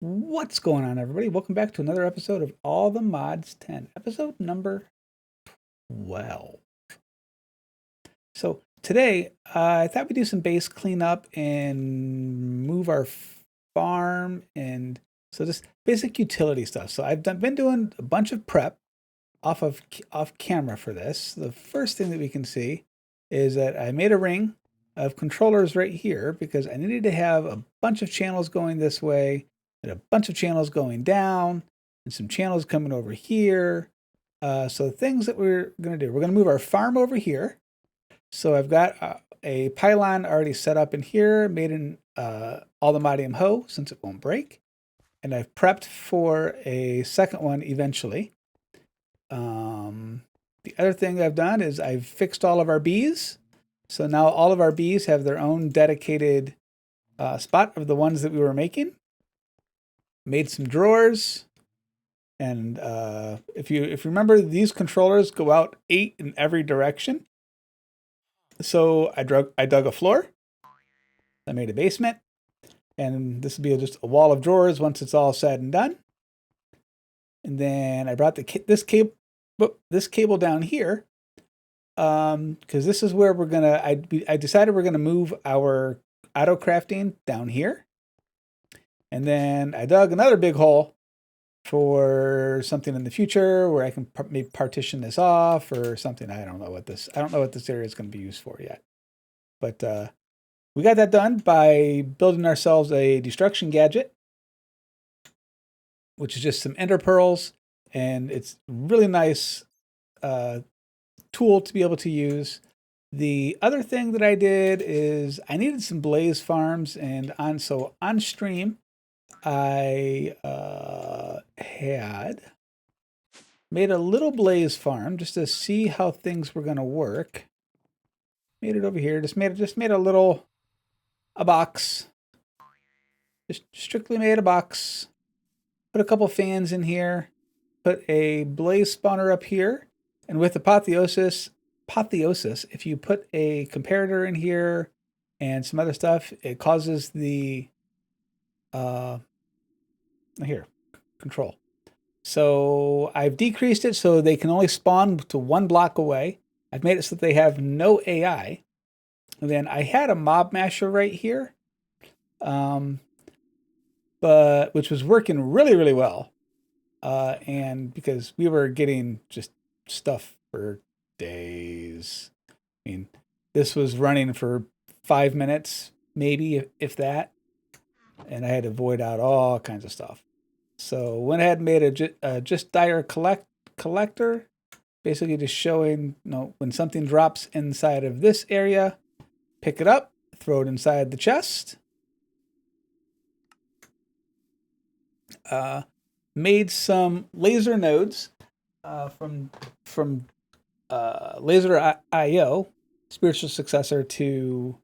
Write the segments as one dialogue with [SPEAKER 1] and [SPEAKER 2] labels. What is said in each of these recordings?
[SPEAKER 1] What's going on, everybody? Welcome back to another episode of All the Mods 10, episode number 12. So today, I thought we'd do some base cleanup and move our farm, and so just basic utility stuff. So I've been doing a bunch of prep off camera for this. The first thing that we can see is that I made a ring of controllers right here because I needed to have a bunch of channels going this way and a bunch of channels going down and some channels coming over here. So things that we're going to do, we're going to move our farm over here. So I've got a pylon already set up in here, made in aluminium hoe since it won't break. And I've prepped for a second one eventually. The other thing I've done is I've fixed all of our bees. So now all of our bees have their own dedicated spot of the ones that we were making. Made some drawers. And if you remember, these controllers go out 8 in every direction. So I dug a floor. I made a basement. And this will be just a wall of drawers once it's all said and done. And then I brought this cable down here because this is where we're gonna. I decided we're gonna move our auto crafting down here, and then I dug another big hole for something in the future where I can maybe partition this off or something. I don't know what this area is going to be used for yet, but we got that done by building ourselves a destruction gadget, which is just some ender pearls, and it's really nice tool to be able to use. The other thing that I did is I needed some blaze farms, and on stream I had made a little blaze farm just to see how things were going to work. Made it over here. Just made a box. Just strictly made a box. Put a couple fans in here. Put a blaze spawner up here. And with apotheosis, if you put a comparator in here and some other stuff, it causes the control. So I've decreased it so they can only spawn to 1 block away. I've made it so that they have no AI. And then I had a mob masher right here, but which was working really, really well. And because we were getting just stuff for days. I mean, this was running for 5 minutes, maybe, if that. And I had to void out all kinds of stuff. So went ahead and made a just dire collector, basically just showing, when something drops inside of this area, pick it up, throw it inside the chest. Made some laser nodes from Laser IO, spiritual successor to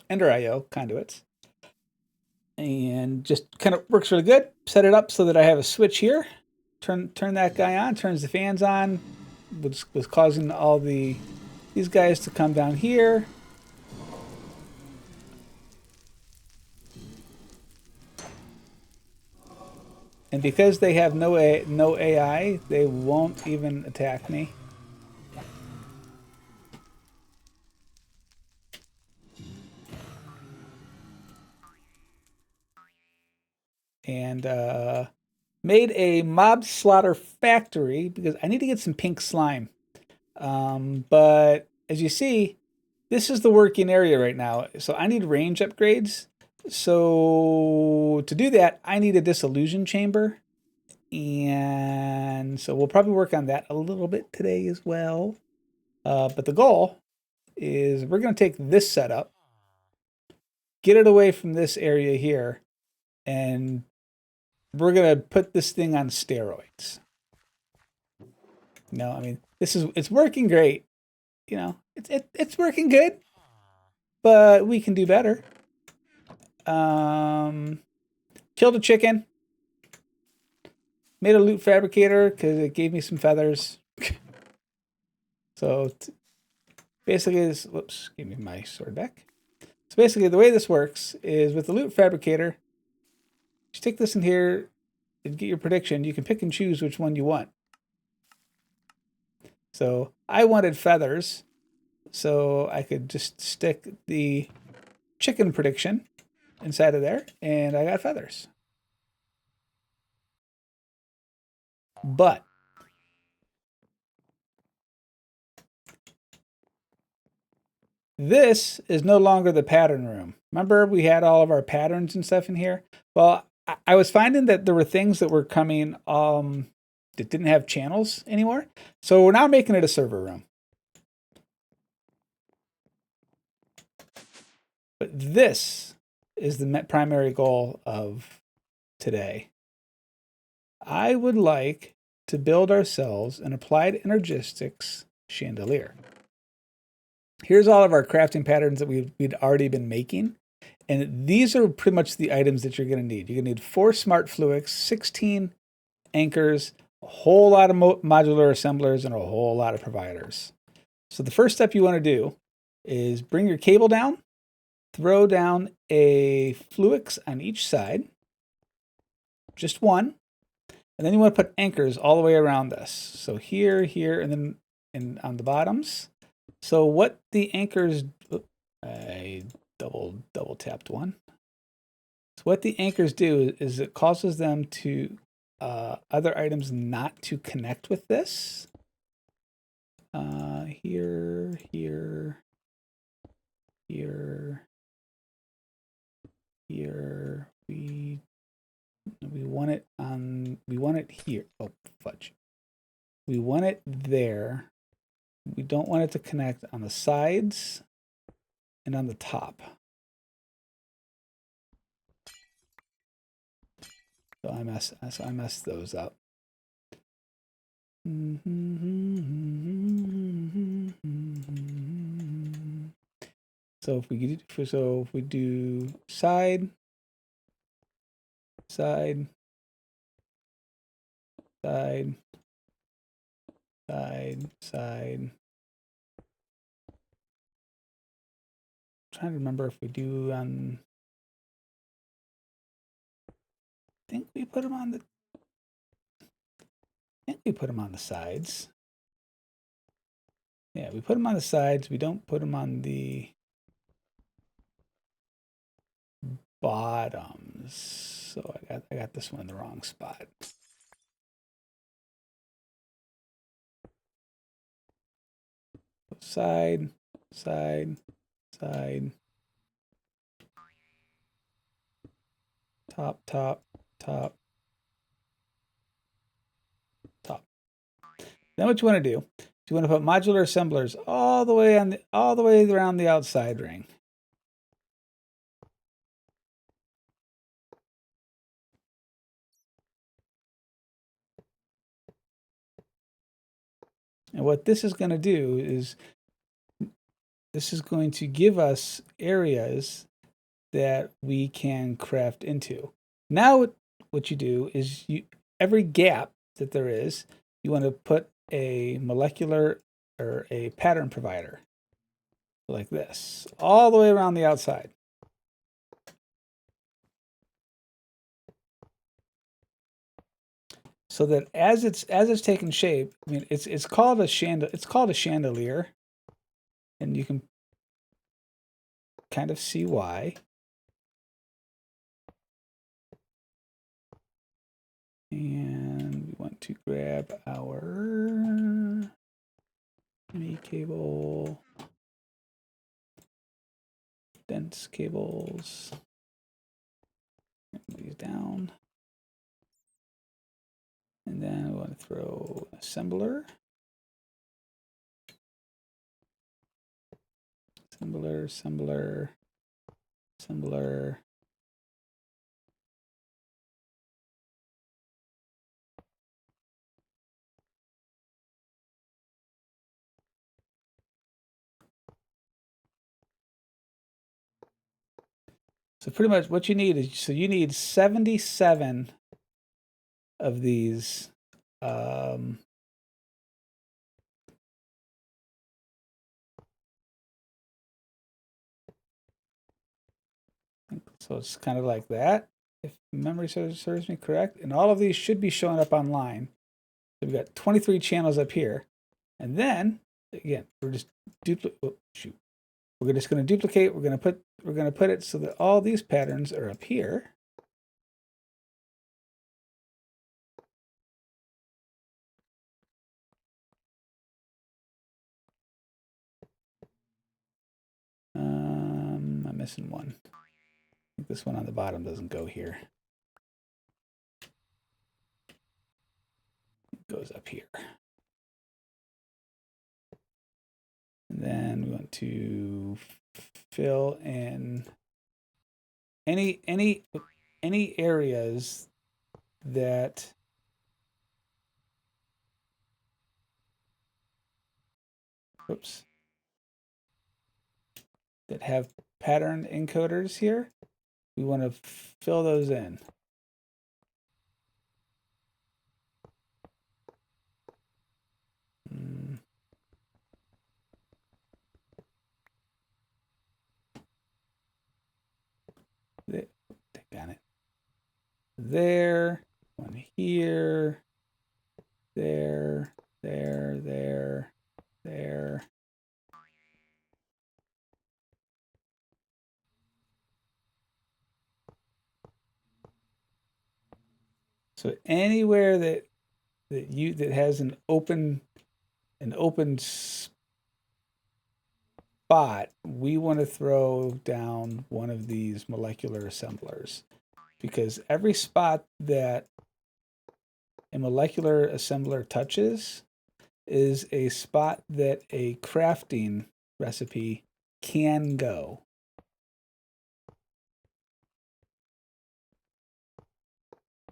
[SPEAKER 1] Ender IO conduits, and just kind of works really good. Set it up so that I have a switch here. Turn that guy on. Turns the fans on. Was causing all these guys to come down here. And because they have no AI, they won't even attack me. And made a mob slaughter factory because I need to get some pink slime. But as you see, this is the working area right now. So I need range upgrades. So to do that, I need a disillusion chamber. And so we'll probably work on that a little bit today as well. But the goal is we're going to take this setup, get it away from this area here, and we're going to put this thing on steroids. I mean, it's working great. It's working good, but we can do better. Killed a chicken. Made a loot fabricator because it gave me some feathers. So basically, whoops, give me my sword back. So basically the way this works is with the loot fabricator, you stick this in here and get your prediction. You can pick and choose which one you want. So I wanted feathers, so I could just stick the chicken prediction inside of there, and I got feathers. But this is no longer the pattern room. Remember we had all of our patterns and stuff in here? Well, I was finding that there were things that were coming that didn't have channels anymore. So we're now making it a server room. But this is the primary goal of today. I would like to build ourselves an applied Energistics chandelier. Here's all of our crafting patterns that we'd already been making. And these are pretty much the items that you're going to need. You're going to need 4 smart fluics, 16 anchors, a whole lot of modular assemblers, and a whole lot of providers. So the first step you want to do is bring your cable down, throw down a fluix on each side, just one, and then you want to put anchors all the way around this. So here, here, and then on the bottoms. So what the anchors, I double tapped one. So what the anchors do is it causes them to other items not to connect with this. Here, here, here, here. We want it on. We want it here. Oh fudge! We want it there. We don't want it to connect on the sides and on the top. So I messed those up. So if we do side, side, side, side, side. I'm trying to remember if we do on. I think we put them on the. I think we put them on the sides. Yeah, we put them on the sides. We don't put them on the bottoms. So I got this one in the wrong spot. Side, side, side. Top, top, top, top. Then what you want to do is you want to put modular assemblers all the way around the outside ring. And what this is going to do is this is going to give us areas that we can craft into. Now what you do is every gap that there is, you want to put a molecular or a pattern provider like this all the way around the outside. So that as it's taking shape, I mean it's called a chandelier, and you can kind of see why. And we want to grab our mini cable, dense cables, move these down. And then we want to throw an assembler. Assembler. So pretty much what you need is, so you need 77 of these So it's kind of like that, if memory serves me correct. And all of these should be showing up online. So we've got 23 channels up here. And then, again, we're just We're just going to duplicate. We're going to put it so that all these patterns are up here. I'm missing one. I think this one on the bottom doesn't go here. It goes up here. And then we want to fill in any areas that that have pattern encoders here. We want to fill those in. Got it. There, one here, there. So anywhere that has an open spot, we want to throw down one of these molecular assemblers, because every spot that a molecular assembler touches is a spot that a crafting recipe can go.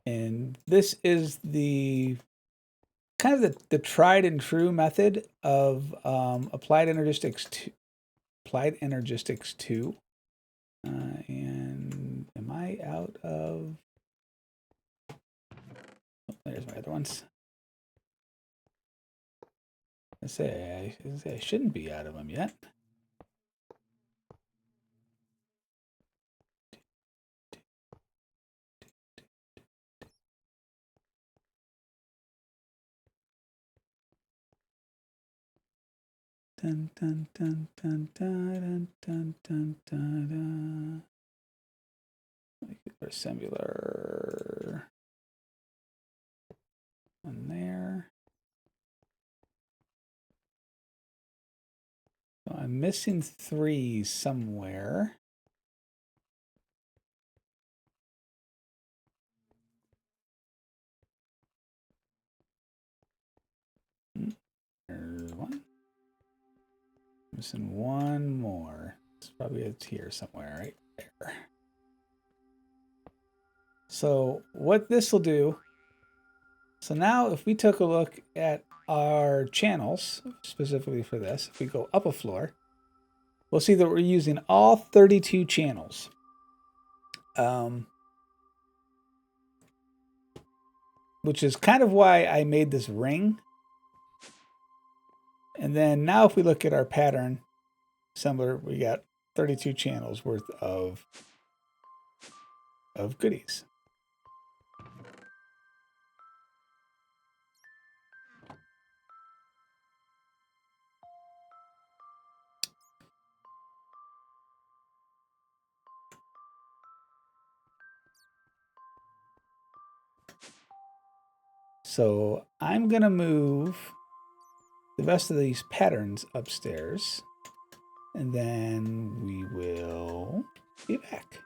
[SPEAKER 1] And this is the kind of the tried and true method of applied energistics 2. And am I out of? Oh, there's my other ones. I say I shouldn't be out of them yet. Dun, dun, dun, dun, dun, dun, dun, dun, dun. Assembler on there. So I'm missing 3 somewhere. There's one. Missing one more. It's probably here somewhere, right there. So what this will do, so now if we took a look at our channels, specifically for this, if we go up a floor, we'll see that we're using all 32 channels. Which is kind of why I made this ring. And then now if we look at our pattern assembler, we got 32 channels worth of goodies. So I'm going to move the rest of these patterns upstairs, and then we will be back.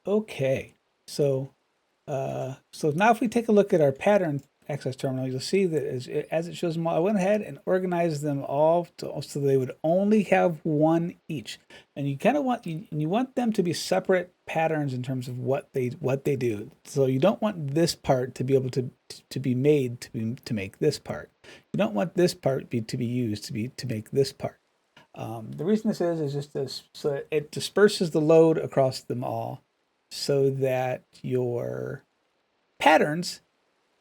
[SPEAKER 1] Okay, so now if we take a look at our pattern access terminal, you'll see that as it shows them all, I went ahead and organized them all so they would only have one each. And you kind of want them to be separate patterns in terms of what they do. So you don't want this part to be able to be made to make this part. You don't want this part to be used to make this part. The reason this is just this, so it disperses the load across them all, so that your patterns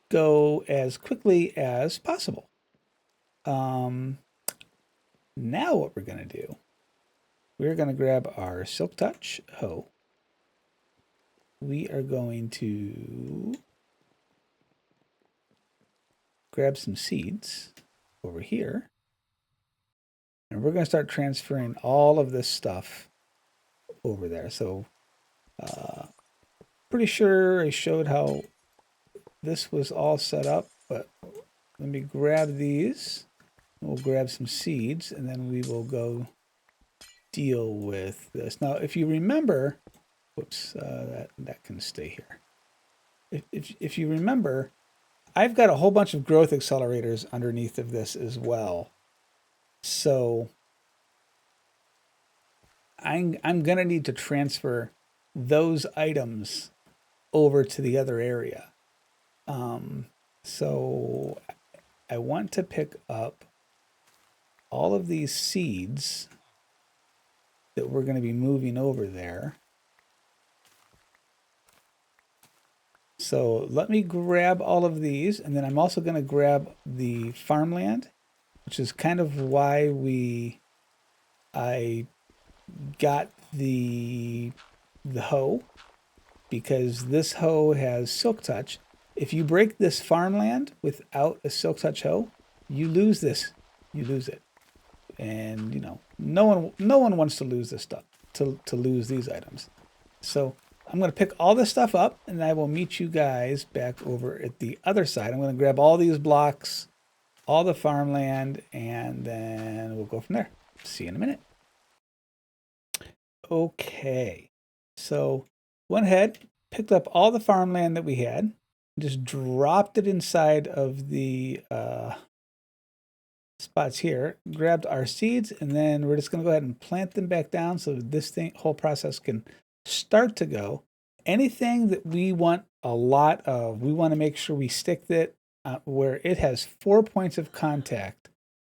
[SPEAKER 1] go as quickly as possible. Now what we're going to do, we're going to grab our Silk Touch hoe. We are going to grab some seeds over here. And we're going to start transferring all of this stuff over there. So pretty sure I showed how this was all set up, but let me grab these. We'll grab some seeds, and then we will go deal with this. Now, if you remember, whoops, that can stay here. If you remember, I've got a whole bunch of growth accelerators underneath of this as well. So I'm going to need to transfer those items over to the other area. So I want to pick up all of these seeds that we're going to be moving over there. So let me grab all of these, and then I'm also going to grab the farmland, which is kind of why I got the hoe, because this hoe has Silk Touch. If you break this farmland without a Silk Touch hoe, you lose this. You lose it. And, you know, no one wants to lose this stuff, to lose these items. So I'm going to pick all this stuff up, and I will meet you guys back over at the other side. I'm going to grab all these blocks, all the farmland, and then we'll go from there. See you in a minute. Okay, so went ahead, picked up all the farmland that we had, just dropped it inside of the spots here, grabbed our seeds, and then we're just going to go ahead and plant them back down so that this whole process can start to go. Anything that we want a lot of, we want to make sure we stick that where it has 4 points of contact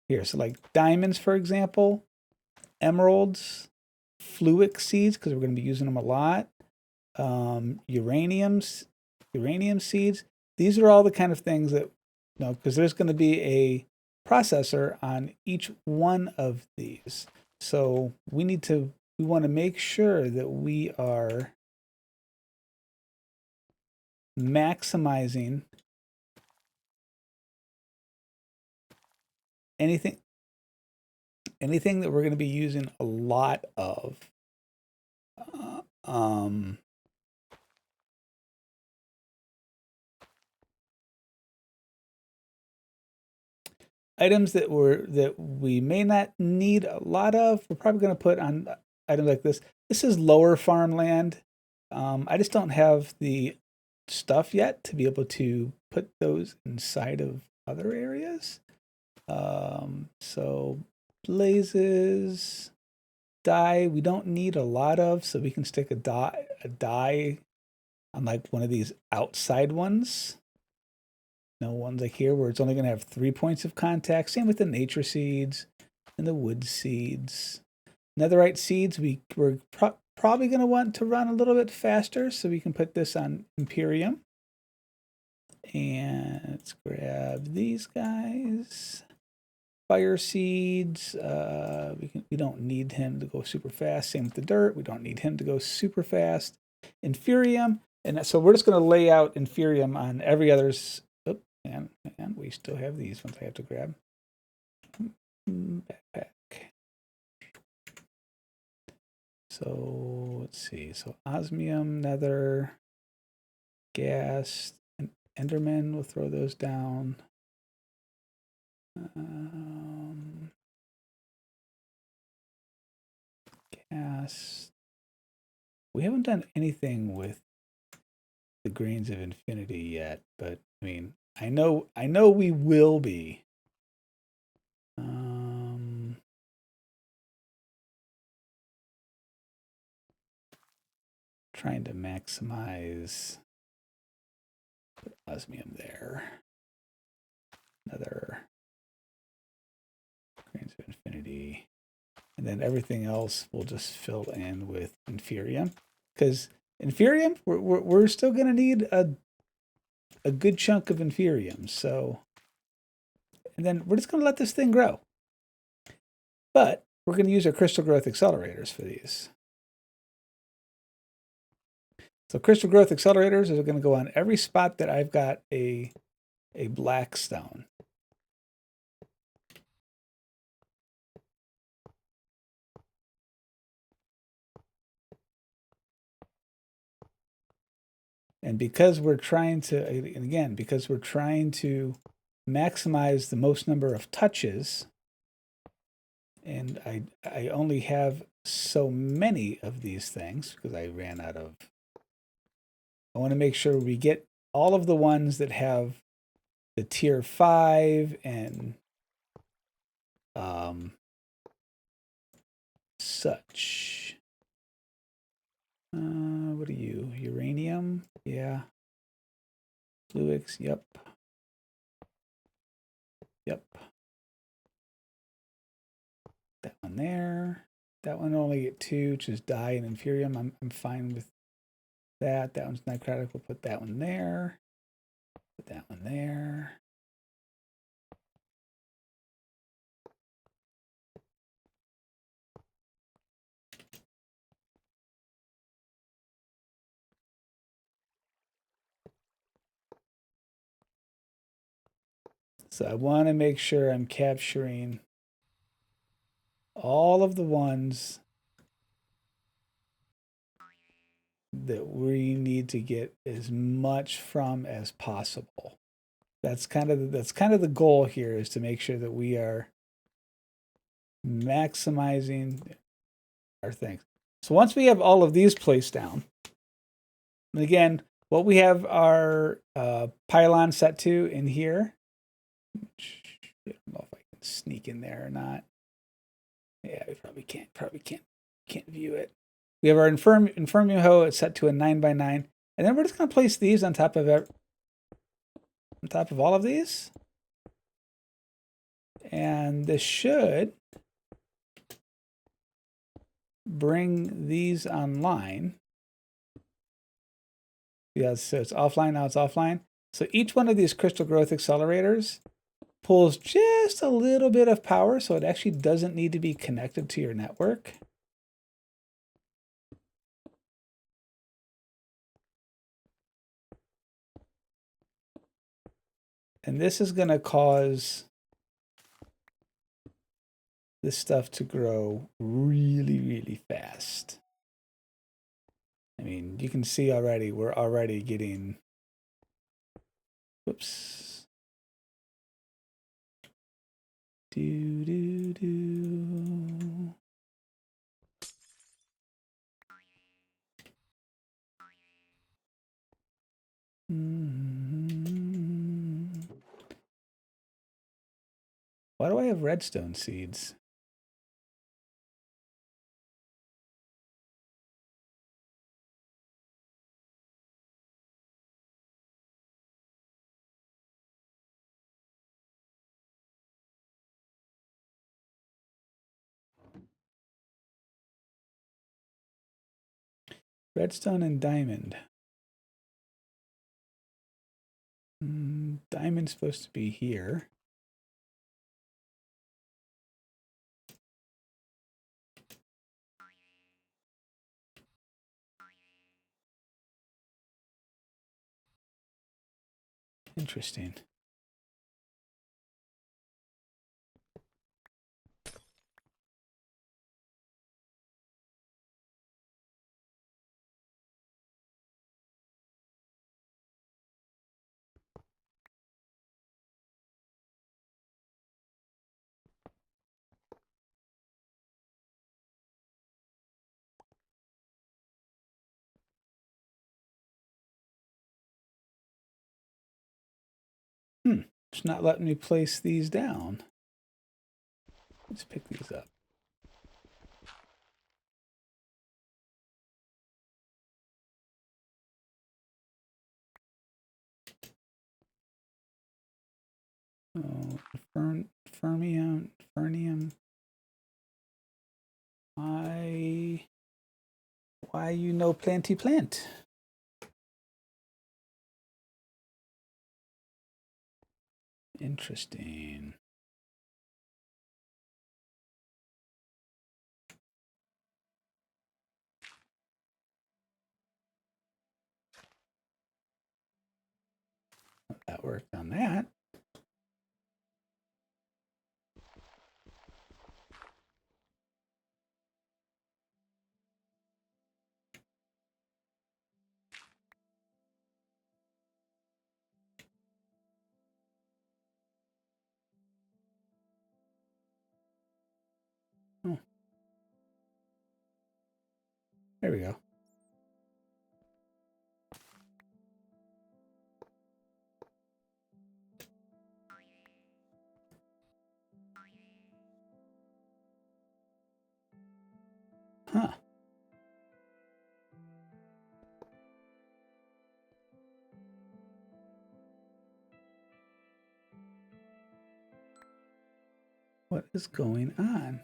[SPEAKER 1] here. So like diamonds, for example, emeralds, fluic seeds, because we're going to be using them a lot, uranium seeds. These are all the kind of things that, you know, because there's going to be a processor on each one of these. So we want to make sure that we are maximizing anything that we're going to be using a lot of. Items that we may not need a lot of, we're probably going to put on items like this. This is lower farmland. I just don't have the stuff yet to be able to put those inside of other areas. So blazes, dye, we don't need a lot of, so we can stick a dye on like one of these outside ones. No ones like here where it's only going to have 3 points of contact. Same with the nature seeds and the wood seeds. Netherite seeds, we're probably going to want to run a little bit faster, so we can put this on Imperium. And let's grab these guys. Fire seeds, we don't need him to go super fast. Same with the dirt, we don't need him to go super fast. Inferium, and so we're just going to lay out Inferium on every other's. And we still have these ones I have to grab. Backpack. So let's see. So osmium, nether, gas, and enderman. We'll throw those down. Gas. We haven't done anything with the grains of infinity yet, but I mean, I know we will be. Trying to maximize osmium there. Another grains of infinity. And then everything else will just fill in with Inferium. Because Inferium, we're still going to need a good chunk of Inferium. So, and then we're just going to let this thing grow. But we're going to use our crystal growth accelerators for these. So crystal growth accelerators are going to go on every spot that I've got a black stone. And because we're trying to, and again, because we're trying to maximize the most number of touches, and I only have so many of these things because I ran out of, I want to make sure we get all of the ones that have the tier 5 and such. What are you? Uranium? Yeah. Fluix? Yep. Yep. That one there. That one only get 2, which is dye and inferium. I'm fine with that. That one's necrotic. We'll put that one there. Put that one there. So I want to make sure I'm capturing all of the ones that we need to get as much from as possible. That's kind of the goal here, is to make sure that we are maximizing our things. So once we have all of these placed down, and again, what we have our pylon set to in here, I don't know if I can sneak in there or not. Yeah, we probably can't view it. We have our Infirmium hoe. It's set to a 9x9, and then we're just going to place these on top of all of these, and this should bring these online. Yeah, so it's offline now. It's offline. So each one of these crystal growth accelerators pulls just a little bit of power, so it actually doesn't need to be connected to your network. And this is going to cause this stuff to grow really, really fast. I mean, you can see already, we're already getting, whoops. Do, do, do. Why do I have redstone seeds? Redstone and diamond. Diamond's supposed to be here. Interesting. It's not letting me place these down. Let's pick these up. Oh, fermium. Why you no planty plant? Interesting. That worked on that. Oh. There we go. Huh. What is going on?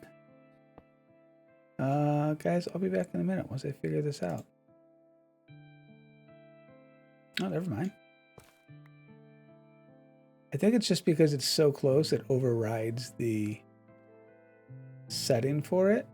[SPEAKER 1] Guys, I'll be back in a minute once I figure this out. Oh, never mind. I think it's just because it's so close, it overrides the setting for it.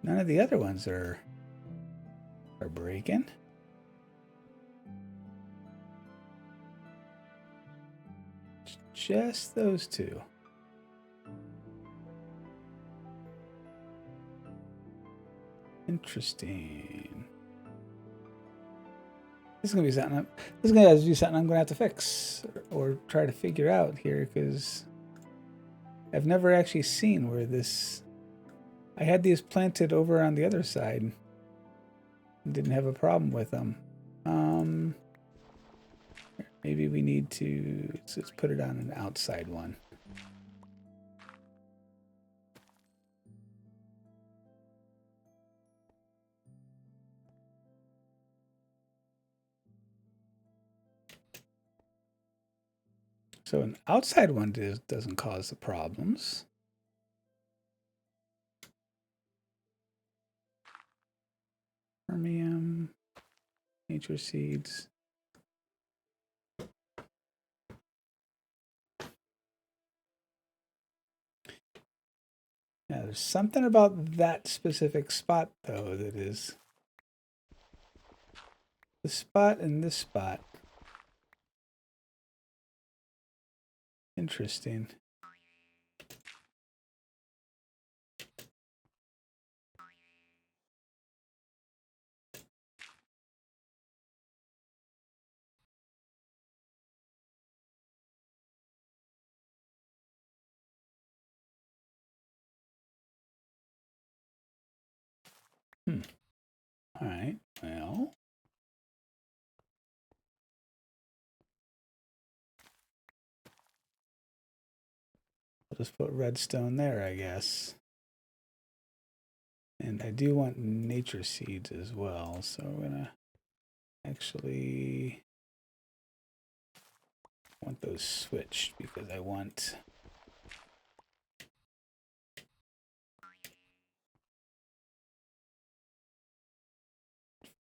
[SPEAKER 1] None of the other ones are breaking. Just those two. Interesting. This is gonna be something. This is gonna be something I'm gonna have to fix or try to figure out here, because I've never actually seen where this. I had these planted over on the other side. Didn't have a problem with them. Maybe we need to. Let's put it on an outside one. So an outside one doesn't cause the problems. Fermium, nature seeds. Yeah, there's something about that specific spot, though, that is the spot and this spot. Interesting. All right, well. I'll just put redstone there, I guess. And I do want nature seeds as well, so I'm gonna actually want those switched because I want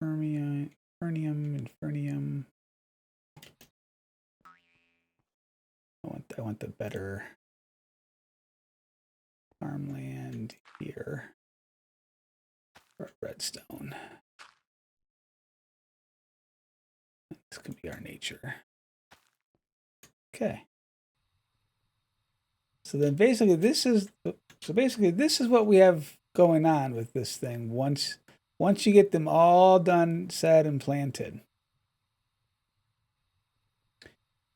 [SPEAKER 1] fermium and fermium. I want the better farmland here for redstone. This could be our nature. Okay. So then basically this is what we have going on with this thing once you get them all done, set, and planted.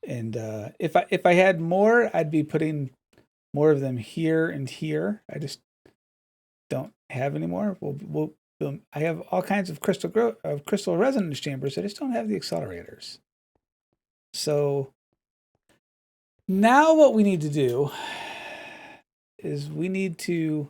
[SPEAKER 1] And if I had more, I'd be putting more of them here and here. I just don't have any more. I have all kinds of crystal resonance chambers. I just don't have the accelerators. So now what we need to do is we need to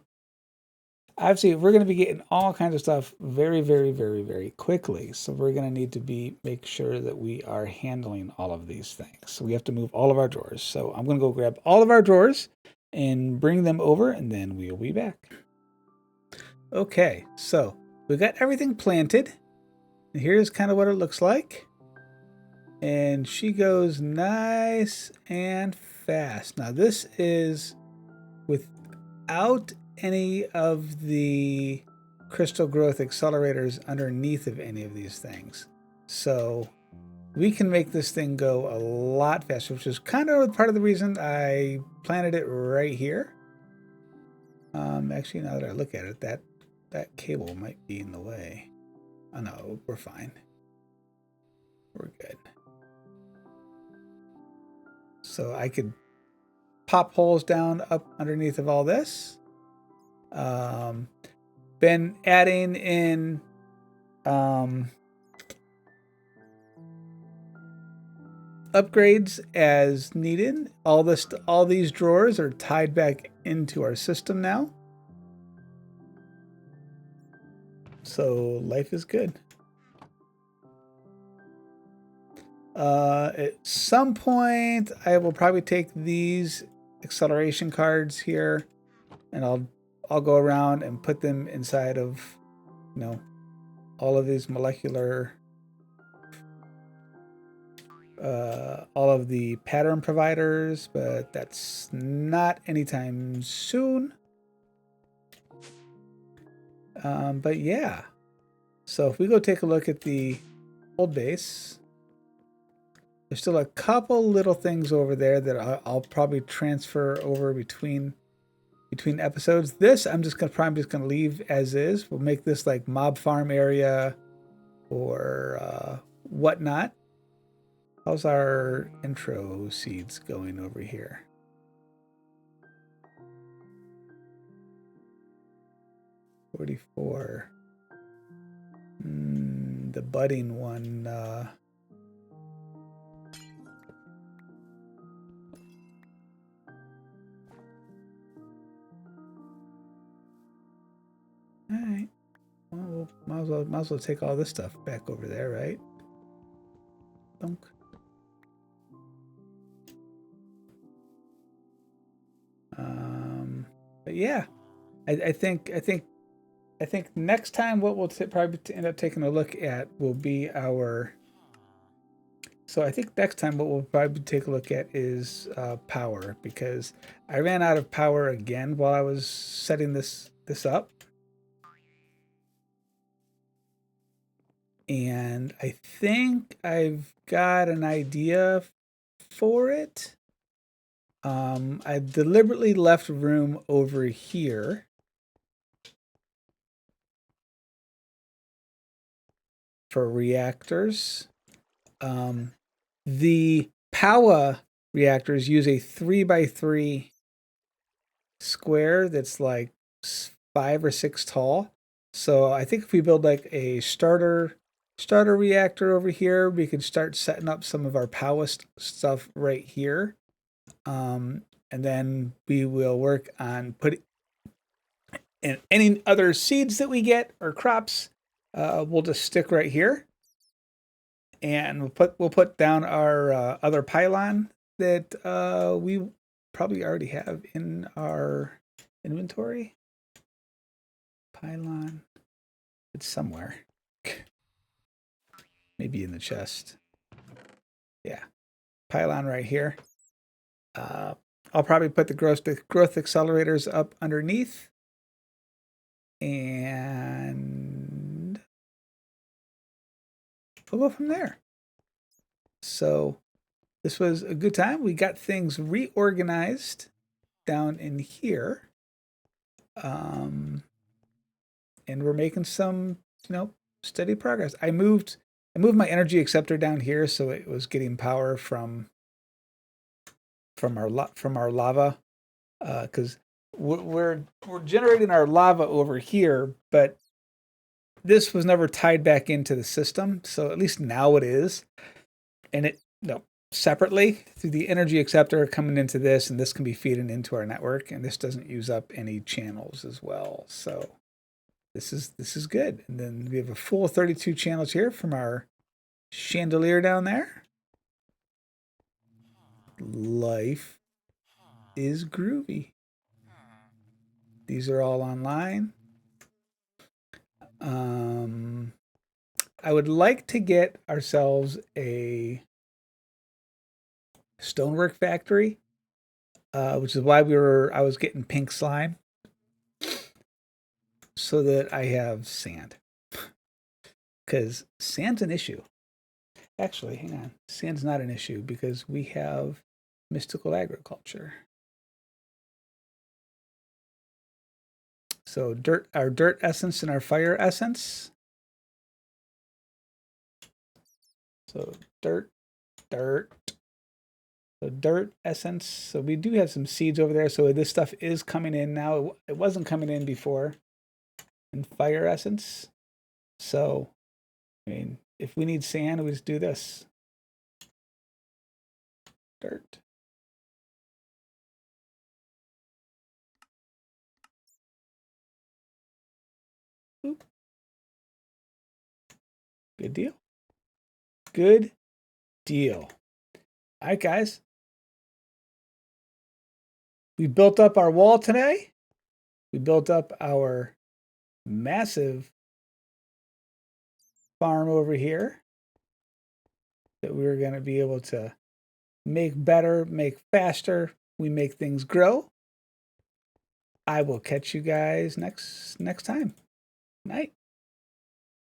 [SPEAKER 1] obviously we're going to be getting all kinds of stuff very, very, very, very quickly. So we're going to need to make sure that we are handling all of these things. So we have to move all of our drawers. So I'm going to go grab all of our drawers and bring them over, and then we'll be back. Okay, so we got everything planted. And here's kind of what it looks like. And she goes nice and fast. Now this is without any of the crystal growth accelerators underneath of any of these things. So we can make this thing go a lot faster, which is kind of part of the reason I planted it right here. Actually, now that I look at it, that cable might be in the way. Oh no, we're fine. We're good. So I could pop holes down up underneath of all this. Been adding in upgrades as needed. All these drawers are tied back into our system now. So life is good. At some point, I will probably take these acceleration cards here, and I'll go around and put them inside of, all of these molecular, all of the pattern providers, but that's not anytime soon. But yeah, so if we go take a look at the old base, there's still a couple little things over there that I'll probably transfer over between episodes. This I'm probably just gonna leave as is. We'll make this like mob farm area or whatnot. How's our intro seeds going over here? $44. The budding one. All right. Well, might as well take all this stuff back over there, right? Dunk. But yeah, I think next time what we'll probably end up taking a look at will be our. So I think next time what we'll probably take a look at is power, because I ran out of power again while I was setting this up. And I think I've got an idea for it. I deliberately left room over here for reactors. The power reactors use a 3x3 square that's like 5 or 6 tall. So I think if we build like a starter reactor over here, we could start setting up some of our power stuff right here. And then we will work on putting in any other seeds that we get or crops. We'll just stick right here, and we'll put down our other pylon that we probably already have in our inventory. Pylon, it's somewhere. Maybe in the chest. Yeah, pylon right here. I'll probably put the growth accelerators up underneath, and we'll go from there. So this was a good time. We got things reorganized down in here, and we're making some, steady progress. I moved my energy acceptor down here, so it was getting power from our lava, because we're generating our lava over here, but this was never tied back into the system. So at least now it is, and it separately through the energy acceptor coming into this, and this can be feeding into our network, and this doesn't use up any channels as well. So This is good. And then we have a full 32 channels here from our chandelier down there. Life is groovy. These are all online. I would like to get ourselves a stonework factory, which is why I was getting pink slime, so that I have sand. Because sand's an issue. Actually, hang on. Sand's not an issue because we have mystical agriculture. So our dirt essence and our fire essence. So dirt. So dirt essence. So we do have some seeds over there. So this stuff is coming in now. It wasn't coming in before. And fire essence. So, I mean, if we need sand, we just do this. Dirt. Oop. Good deal. Good deal. All right, guys. We built up our wall today. We built up our massive farm over here that we're going to be able to make better, make faster. We make things grow. I will catch you guys next time. Night.